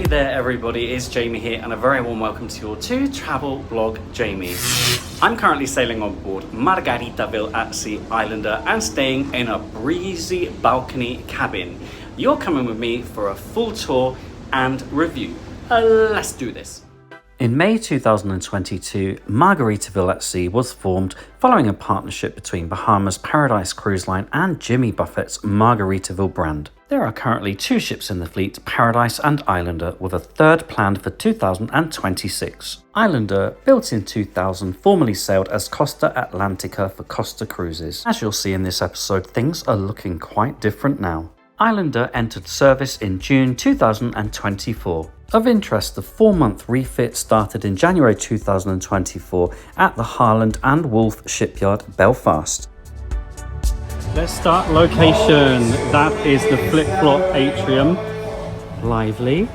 there everybody, it's Jamie here and a very warm welcome to your travel blog Jamie. I'm currently sailing on board Margaritaville at Sea Islander and staying in a breezy balcony cabin. You're coming with me for a full tour and review. Let's do this. In May 2022, Margaritaville at Sea was formed following a partnership between Bahamas Paradise Cruise Line and Jimmy Buffett's Margaritaville brand. There are currently 2 ships in the fleet, Paradise and Islander, with a third planned for 2026. Islander, built in 2000, formerly sailed as Costa Atlantica for Costa Cruises. As you'll see in this episode, things are looking quite different now. Islander entered service in June 2024. Of interest, the 4-month refit started in January 2024 at the Harland and Wolff Shipyard, Belfast. Let's start location. That is the flip-flop atrium. Lively.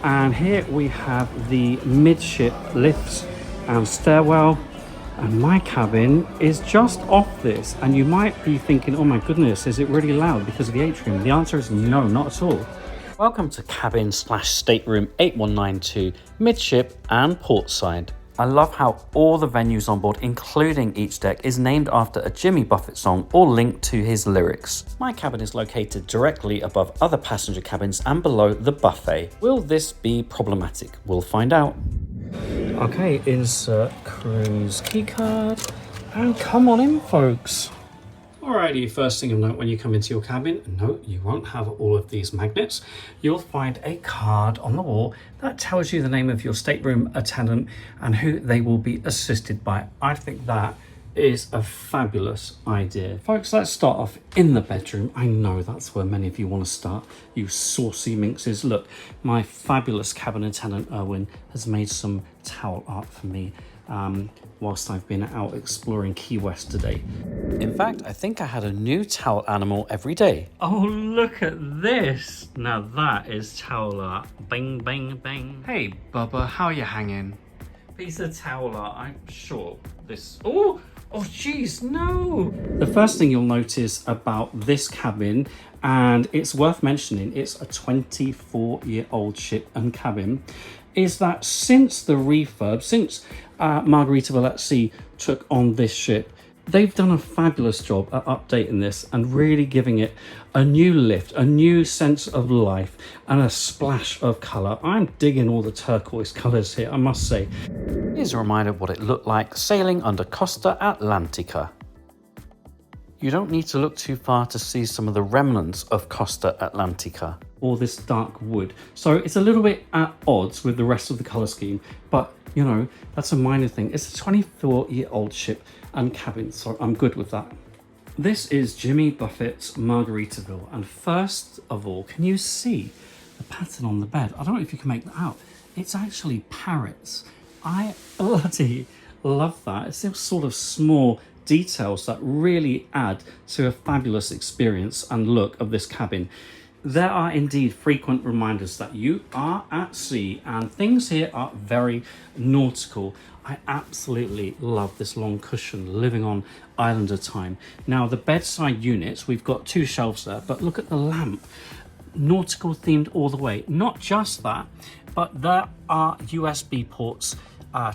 And here we have the midship lifts and stairwell. And my cabin is just off this. And you might be thinking, oh my goodness, is it really loud because of the atrium? The answer is no, not at all. Welcome to cabin/stateroom 8192, midship and portside. I love how all the venues on board, including each deck, is named after a Jimmy Buffett song or linked to his lyrics. My cabin is located directly above other passenger cabins and below the buffet. Will this be problematic? We'll find out. Okay, insert cruise keycard and come on in, folks. Alrighty, first thing of note when you come into your cabin, no, you won't have all of these magnets. You'll find a card on the wall that tells you the name of your stateroom attendant and who they will be assisted by. I think that is a fabulous idea. Folks, let's start off in the bedroom. I know that's where many of you want to start, you saucy minxes. Look, my fabulous cabin attendant Erwin has made some towel art for me whilst I've been out exploring Key West today. In fact, I think I had a new towel animal every day. Oh, look at this. Now that is towel art. Bang, bang, bang. Hey, Bubba, how are you hanging? Piece of towel art, I'm sure this... Oh, geez, no. The first thing you'll notice about this cabin, and it's worth mentioning, it's a 24-year-old ship and cabin, is that since the refurb, since Margaritaville at Sea took on this ship, they've done a fabulous job at updating this and really giving it a new lift, a new sense of life and a splash of colour. I'm digging all the turquoise colours here, I must say. Here's a reminder of what it looked like sailing under Costa Atlantica. You don't need to look too far to see some of the remnants of Costa Atlantica. All this dark wood. So it's a little bit at odds with the rest of the colour scheme, but you know, that's a minor thing. It's a 24-year-old ship and cabin, so I'm good with that. This is Jimmy Buffett's Margaritaville, and first of all, can you see the pattern on the bed? I don't know if you can make that out. It's actually parrots. I bloody love that. It's those sort of small details that really add to a fabulous experience and look of this cabin. There are indeed frequent reminders that you are at sea and things here are very nautical. I absolutely love this long cushion living on Islander time. Now the bedside units, we've got 2 shelves there, but look at the lamp. Nautical themed all the way. Not just that, but there are USB ports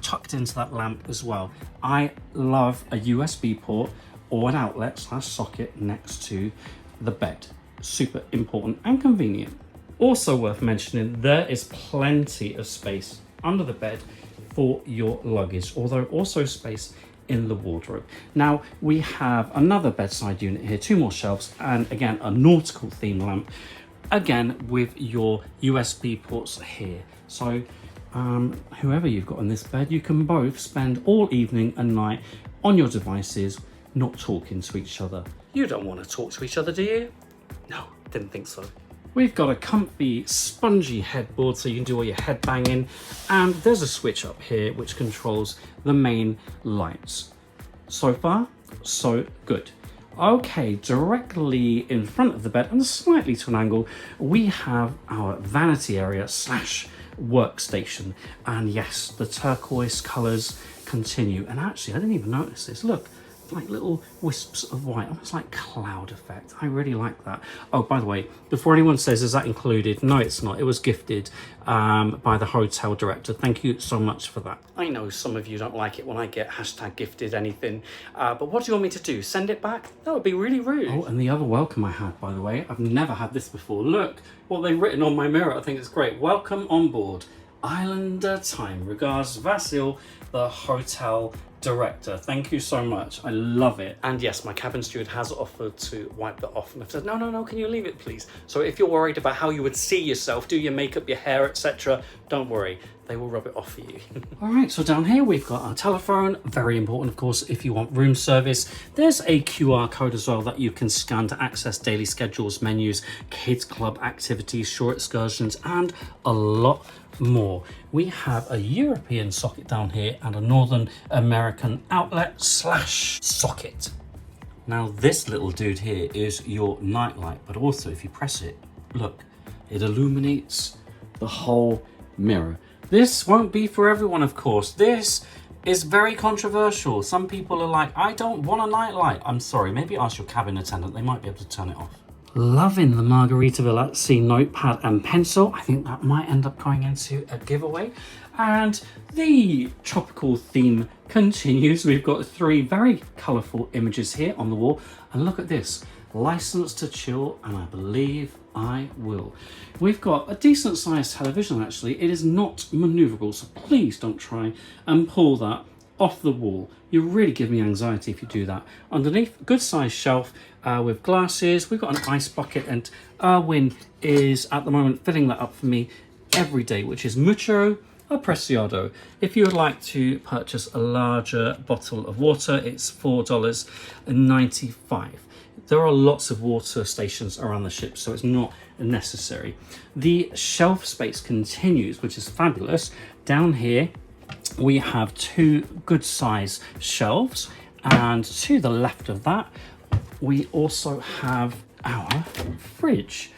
tucked into that lamp as well. I love a USB port or an outlet / socket next to the bed. Super important and convenient. Also worth mentioning, there is plenty of space under the bed for your luggage, although also space in the wardrobe. Now we have another bedside unit here, 2 more shelves, and again a nautical theme lamp, again with your USB ports here. So whoever you've got in this bed, you can both spend all evening and night on your devices, not talking to each other. You don't want to talk to each other, do you? No, didn't think so. We've got a comfy, spongy headboard so you can do all your head banging, and there's a switch up here which controls the main lights. So far, so good. Okay, directly in front of the bed and slightly to an angle, we have our vanity area / workstation. And yes, the turquoise colours continue. And actually, I didn't even notice this. Look, like little wisps of white, almost like cloud effect. I really like that. Oh, by the way, before anyone says, is that included? No, it's not. It was gifted by the hotel director. Thank you so much for that. I know some of you don't like it when I get hashtag gifted anything, but what do you want me to do? Send it back? That would be really rude. Oh, and the other welcome I had, by the way, I've never had this before. Look what they've written on my mirror. I think it's great. Welcome on board. Islander time. Regards, Vasil, the hotel director. Thank you so much. I love it. And yes, my cabin steward has offered to wipe that off, and I've said, no, can you leave it, please? So if you're worried about how you would see yourself, do your makeup, your hair, etc., don't worry. They will rub it off for you. All right, so down here we've got our telephone. Very important, of course, if you want room service. There's a QR code as well that you can scan to access daily schedules, menus, kids club activities, short excursions, and a lot more. We have a European socket down here and a Northern American outlet / socket. Now this little dude here is your night light, but also if you press it, look, it illuminates the whole mirror. This won't be for everyone, of course. This is very controversial. Some people are like, I don't want a night light. I'm sorry, maybe ask your cabin attendant. They might be able to turn it off. Loving the Margaritaville at Sea notepad and pencil. I think that might end up going into a giveaway. And the tropical theme continues. We've got 3 very colourful images here on the wall. And look at this. License to chill, and I believe I will. We've got a decent sized television actually. It is not manoeuvrable, so please don't try and pull that off the wall. You really give me anxiety if you do that. Underneath, good sized shelf with glasses. We've got an ice bucket, and Erwin is at the moment filling that up for me every day, which is mucho apreciado. If you would like to purchase a larger bottle of water, it's $4.95. There are lots of water stations around the ship, so it's not necessary. The shelf space continues, which is fabulous. Down here, we have 2 good size shelves, and to the left of that, we also have our fridge.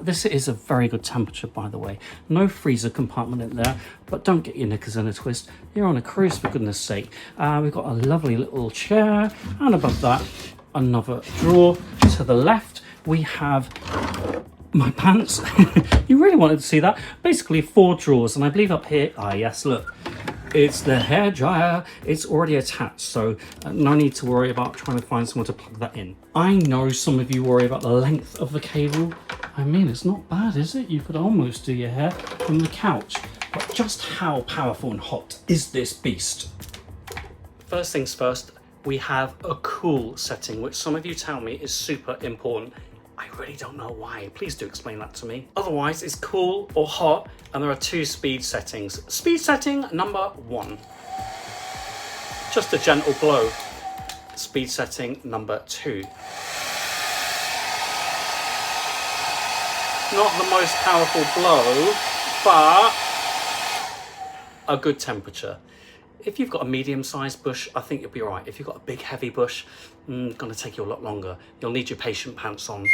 This is a very good temperature, by the way. No freezer compartment in there, but don't get your knickers in a twist. You're on a cruise, for goodness sake. We've got a lovely little chair, and above that, another drawer. To the left, we have my pants. You really wanted to see that. Basically 4 drawers, and I believe up here, yes, look, it's the hair dryer. It's already attached, so no need to worry about trying to find someone to plug that in. I know some of you worry about the length of the cable. I mean, it's not bad, is it? You could almost do your hair from the couch. But just how powerful and hot is this beast? First things first, we have a cool setting, which some of you tell me is super important. I really don't know why. Please do explain that to me. Otherwise, it's cool or hot, and there are 2 speed settings. Speed setting number 1. Just a gentle blow. Speed setting number 2. Not the most powerful blow, but a good temperature. If you've got a medium-sized bush, I think you'll be all right. If you've got a big, heavy bush, it's going to take you a lot longer. You'll need your patient pants on.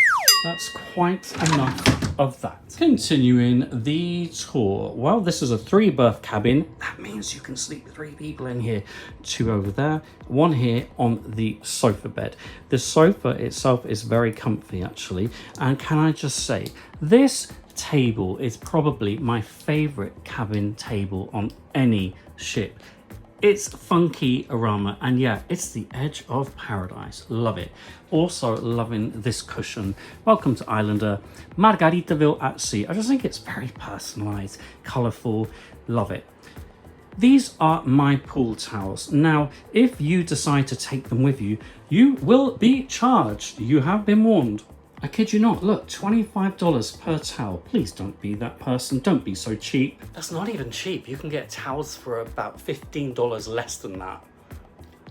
That's quite enough of that. Continuing the tour. Well, this is a 3-berth cabin. That means you can sleep 3 people in here. 2 over there, 1 here on the sofa bed. The sofa itself is very comfy, actually. And can I just say, this table is probably my favorite cabin table on any ship. It's funky aroma, and yeah, it's the edge of paradise. Love it. Also loving this cushion. Welcome to Islander, Margaritaville at Sea. I just think it's very personalized, colorful. Love it. These are my pool towels. Now, if you decide to take them with you, you will be charged. You have been warned. I kid you not, look, $25 per towel. Please don't be that person, don't be so cheap. That's not even cheap. You can get towels for about $15 less than that.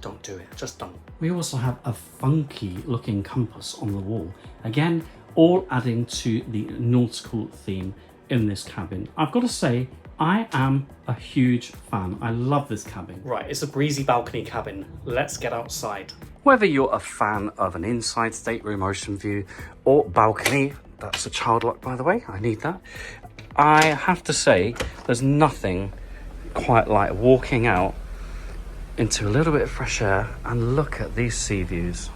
Don't do it, just don't. We also have a funky looking compass on the wall. Again, all adding to the nautical theme in this cabin. I've got to say, I am a huge fan. I love this cabin. Right, it's a breezy balcony cabin. Let's get outside. Whether you're a fan of an inside stateroom ocean view or balcony, that's a child lock, by the way, I need that. I have to say, there's nothing quite like walking out into a little bit of fresh air and look at these sea views.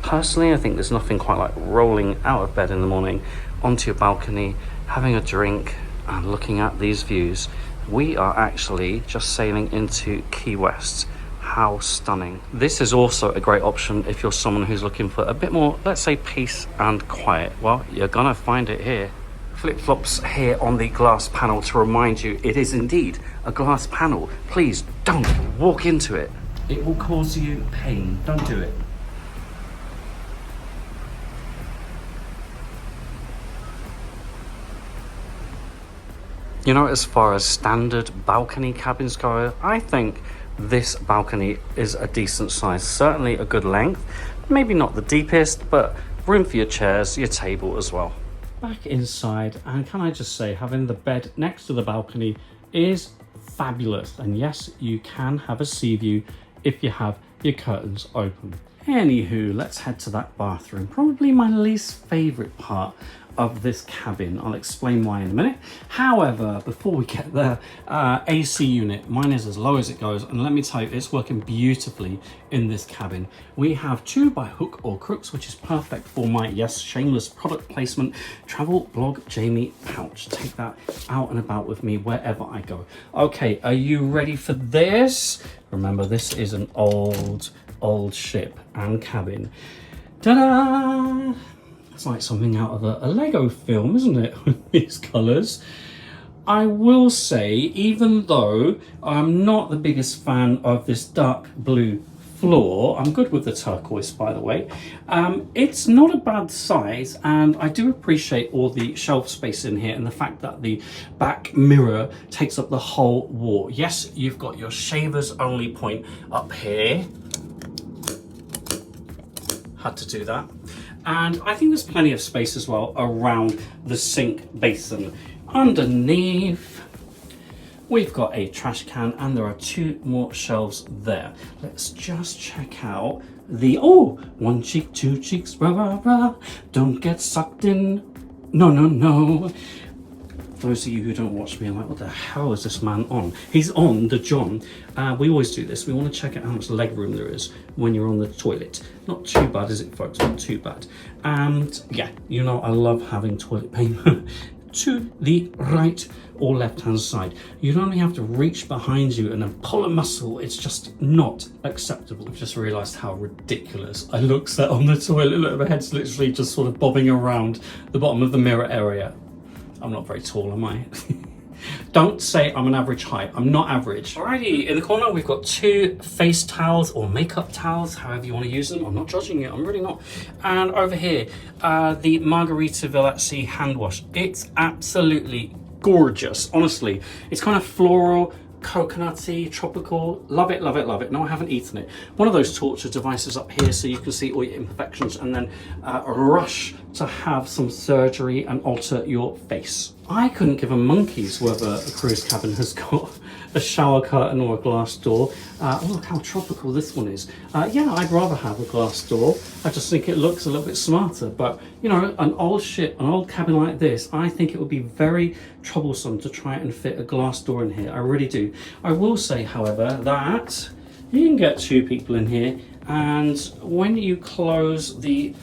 Personally, I think there's nothing quite like rolling out of bed in the morning onto your balcony, having a drink and looking at these views. We are actually just sailing into Key West. How stunning. This is also a great option if you're someone who's looking for a bit more, let's say, peace and quiet. Well, you're gonna find it here. Flip-flops here on the glass panel to remind you it is indeed a glass panel. Please don't walk into it. It will cause you pain. Don't do it. You know, as far as standard balcony cabins go, I think this balcony is a decent size, certainly a good length. Maybe not the deepest, but room for your chairs, your table as well. Back inside, and can I just say, having the bed next to the balcony is fabulous. And yes, you can have a sea view if you have your curtains open. Anywho, let's head to that bathroom. Probably my least favorite part of this cabin. I'll explain why in a minute. However, before we get there, AC unit, mine is as low as it goes, and let me tell you, it's working beautifully in this cabin. We have 2 by hook or crooks, which is perfect for my, yes, shameless product placement, travel blog Jamie pouch. Take that out and about with me wherever I go. Okay, are you ready for this? Remember, this is an old ship and cabin. Ta-da! It's like something out of a Lego film, isn't it, with these colours? I will say, even though I'm not the biggest fan of this dark blue floor, I'm good with the turquoise, by the way, it's not a bad size, and I do appreciate all the shelf space in here and the fact that the back mirror takes up the whole wall. Yes, you've got your shavers only point up here. Had to do that. And I think there's plenty of space as well around the sink basin. Underneath, we've got a trash can, and there are 2 more shelves there. Let's just check out the, oh, 1 cheek, 2 cheeks, rah, rah, rah. Don't get sucked in, no, no, no. Those of you who don't watch me are like, what the hell is this man on? He's on the John. We always do this. We want to check out how much leg room there is when you're on the toilet. Not too bad, is it, folks? Not too bad. And yeah, you know, I love having toilet paper to the right or left-hand side. You don't only have to reach behind you and then pull a muscle. It's just not acceptable. I've just realised how ridiculous I look set on the toilet. Look, my head's literally just sort of bobbing around the bottom of the mirror area. I'm not very tall, am I? Don't say I'm an average height. I'm not average. Alrighty, in the corner we've got 2 face towels or makeup towels, however you want to use them. I'm not judging you, I'm really not. And over here, the Margaritaville at Sea hand wash. It's absolutely gorgeous, honestly. It's kind of floral, coconutty, tropical. Love it, love it, love it. No, I haven't eaten it. One of those torture devices up here so you can see all your imperfections and then rush to have some surgery and alter your face. I couldn't give a monkey's whether a cruise cabin has got a shower curtain or a glass door. Oh, look how tropical this one is. Yeah, I'd rather have a glass door. I just think it looks a little bit smarter. But, you know, an old cabin like this, I think it would be very troublesome to try and fit a glass door in here. I really do. I will say, however, that you can get 2 people in here. And when you close the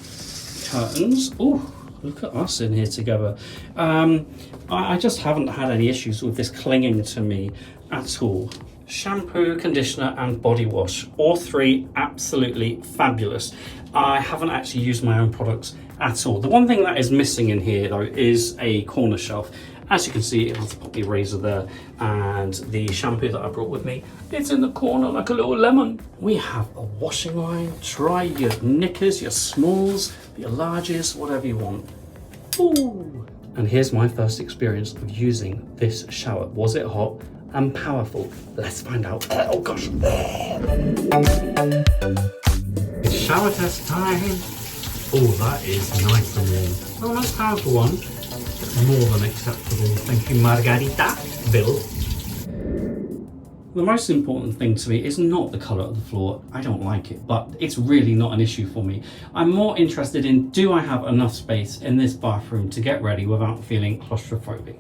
curtains, oh, look at us in here together. I just haven't had any issues with this clinging to me at all. Shampoo, conditioner and body wash, all 3 absolutely fabulous. I haven't actually used my own products at all. The one thing that is missing in here though is a corner shelf. As you can see, it has a poppy razor there, and the shampoo that I brought with me, it's in the corner like a little lemon. We have a washing line. Try your knickers, your smalls, your larges, whatever you want. Ooh. And here's my first experience of using this shower. Was it hot and powerful? Let's find out. Oh gosh. It's shower test time. Oh, that is nice and warm. Oh, nice powerful one. More than acceptable. Thank you, Margaritaville. The most important thing to me is not the colour of the floor. I don't like it, but it's really not an issue for me. I'm more interested in, do I have enough space in this bathroom to get ready without feeling claustrophobic?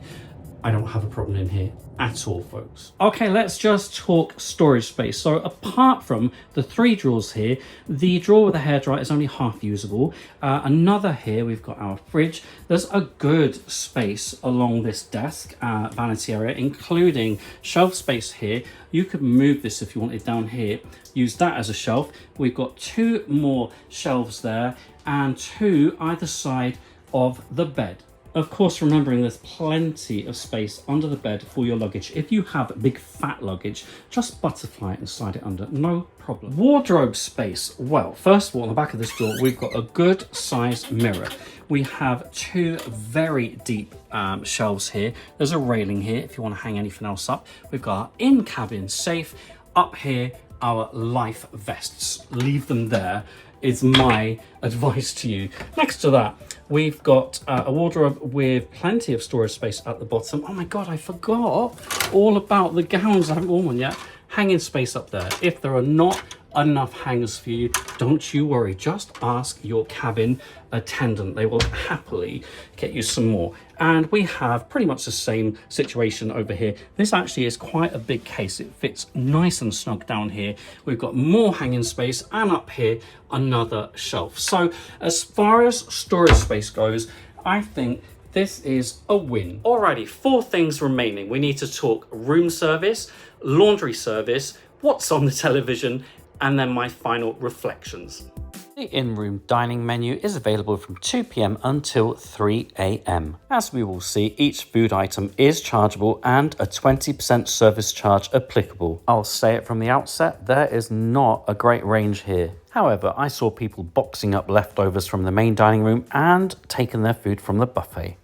I don't have a problem in here at all, folks. Okay, let's just talk storage space. So apart from the 3 drawers here, the drawer with the hairdryer is only half usable. Another here, we've got our fridge. There's a good space along this desk, vanity area, including shelf space here. You could move this if you wanted down here, use that as a shelf. We've got 2 more shelves there and 2 either side of the bed. Of course, remembering there's plenty of space under the bed for your luggage. If you have big fat luggage, just butterfly it and slide it under, no problem. Wardrobe space. Well, first of all, on the back of this drawer, we've got a good sized mirror. We have 2 very deep shelves here. There's a railing here if you want to hang anything else up. We've got our in-cabin safe. Up here, our life vests. Leave them there is my advice to you. Next to that, we've got a wardrobe with plenty of storage space at the bottom. Oh my God, I forgot all about the gowns. I haven't worn one yet. Hanging space up there. If there are not enough hangers for you, don't you worry. Just ask your cabin attendant. They will happily get you some more. And we have pretty much the same situation over here. This actually is quite a big case. It fits nice and snug down here. We've got more hanging space, and up here, another shelf. So as far as storage space goes, I think this is a win. Alrighty, 4 things remaining. We need to talk room service, laundry service, what's on the television, and then my final reflections. The in-room dining menu is available from 2 p.m. until 3 a.m. As we will see, each food item is chargeable and a 20% service charge applicable. I'll say it from the outset, there is not a great range here. However, I saw people boxing up leftovers from the main dining room and taking their food from the buffet.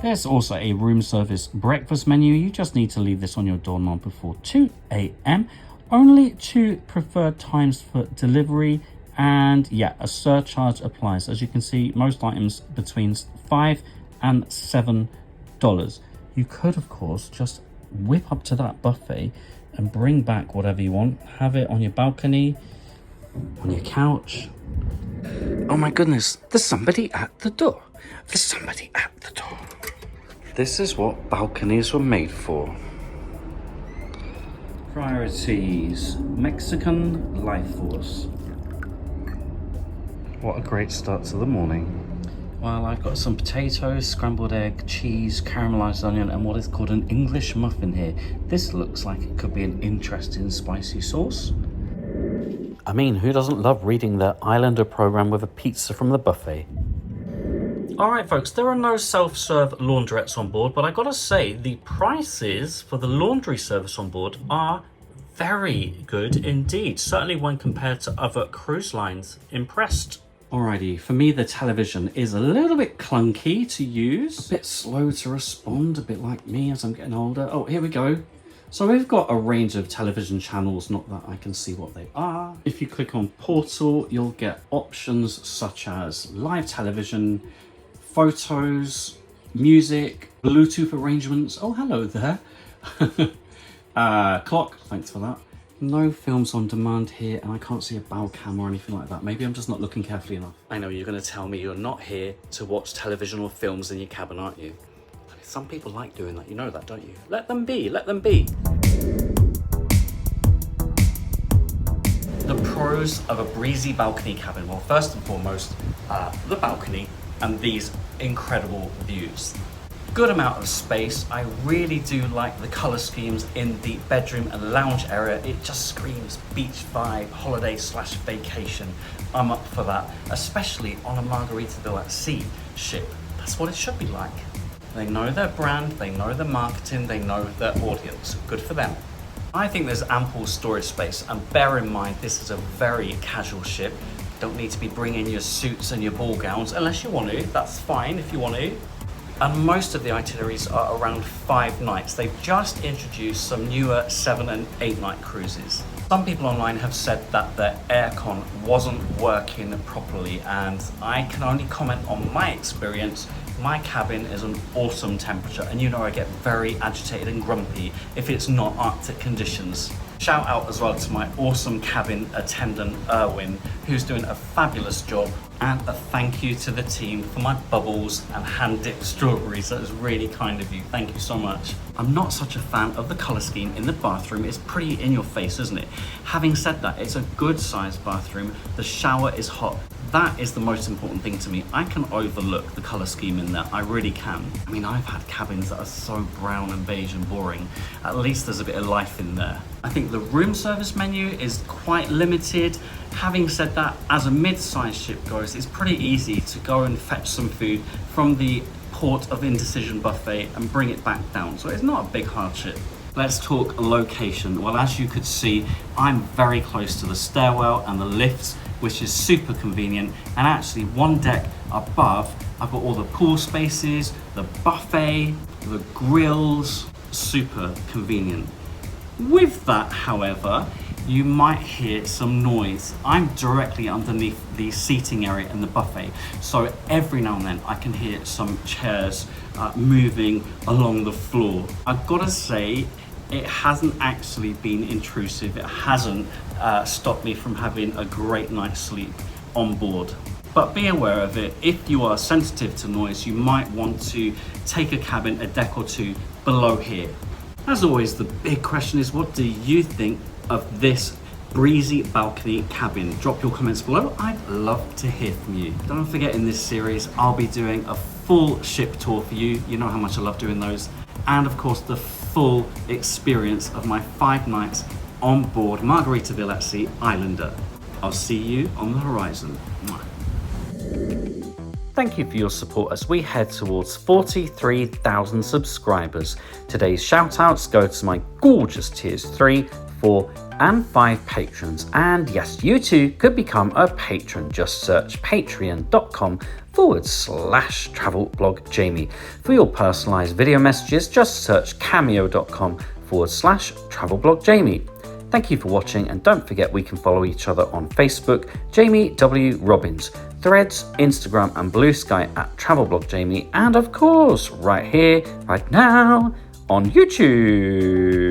There's also a room service breakfast menu. You just need to leave this on your doorknob before 2 a.m. Only 2 preferred times for delivery, and yeah, a surcharge applies. As you can see, most items between $5 and $7. You could, of course, just whip up to that buffet and bring back whatever you want. Have it on your balcony, on your couch. Oh my goodness, there's somebody at the door. There's somebody at the door. This is what balconies were made for. Priorities, Mexican life force. What a great start to the morning. Well, I've got some potatoes, scrambled egg, cheese, caramelized onion, and what is called an English muffin here. This looks like it could be an interesting spicy sauce. I mean, who doesn't love reading the Islander program with a pizza from the buffet? All right, folks, there are no self-serve laundrettes on board, but I gotta say, the prices for the laundry service on board are very good indeed, certainly when compared to other cruise lines. Impressed. Alrighty, for me, the television is a little bit clunky to use, a bit slow to respond, a bit like me as I'm getting older. Oh, here we go. So we've got a range of television channels, not that I can see what they are. If you click on Portal, you'll get options such as live television, photos, music, Bluetooth arrangements. Oh, hello there. Clock, thanks for that. No films on demand here, and I can't see a bow cam or anything like that. Maybe I'm just not looking carefully enough. I know you're going to tell me you're not here to watch television or films in your cabin, aren't you? Some people like doing that, you know that, don't you? Let them be, let them be. The pros of a breezy balcony cabin. Well, first and foremost, the balcony and these incredible views. Good amount of space. I really do like the color schemes in the bedroom and lounge area. It just screams beach vibe, holiday / vacation. I'm up for that, especially on a Margaritaville at sea ship. That's what it should be like. They know their brand, they know their marketing, they know their audience. Good for them. I think there's ample storage space, and bear in mind this is a very casual ship. Don't need to be bringing your suits and your ball gowns unless you want to. That's fine if you want to. And most of the itineraries are around 5 nights. They've just introduced some newer 7 and 8 night cruises. Some people online have said that the aircon wasn't working properly, and I can only comment on my experience. My cabin is an awesome temperature, and you know I get very agitated and grumpy if it's not Arctic conditions. Shout out as well to my awesome cabin attendant, Erwin, who's doing a fabulous job. And a thank you to the team for my bubbles and hand-dipped strawberries. That was really kind of you. Thank you so much. I'm not such a fan of the colour scheme in the bathroom. It's pretty in your face, isn't it? Having said that, it's a good sized bathroom. The shower is hot. That is the most important thing to me. I can overlook the colour scheme in there. I really can. I mean, I've had cabins that are so brown and beige and boring. At least there's a bit of life in there. I think the room service menu is quite limited. Having said that, as a mid-sized ship goes, it's pretty easy to go and fetch some food from the Port of Indecision buffet and bring it back down. So it's not a big hardship. Let's talk location. Well, as you could see, I'm very close to the stairwell and the lifts, which is super convenient. And actually one deck above, I've got all the pool spaces, the buffet, the grills, super convenient. With that, however, you might hear some noise. I'm directly underneath the seating area and the buffet. So every now and then I can hear some chairs moving along the floor. I've got to say, it hasn't actually been intrusive. It hasn't stopped me from having a great night's sleep on board. But be aware of it. If you are sensitive to noise, you might want to take a cabin a deck or two below here. As always, the big question is, what do you think of this Breezy Balcony cabin? Drop your comments below. I'd love to hear from you. Don't forget, in this series, I'll be doing a full ship tour for you. You know how much I love doing those. And of course, the full experience of my 5 nights on board Margaritaville at Sea Islander. I'll see you on the horizon. Mwah. Thank you for your support as we head towards 43,000 subscribers. Today's shout outs go to my gorgeous tiers 3, 4 and 5 patrons. And yes, you too could become a patron. Just search patreon.com/travelblogjamie. For your personalized video messages, just search cameo.com/travelblogjamie. Thank you for watching, and don't forget we can follow each other on Facebook, Jamie W. Robbins, Threads, Instagram and Blue Sky at TravelBlogJamie, and of course right here, right now on YouTube.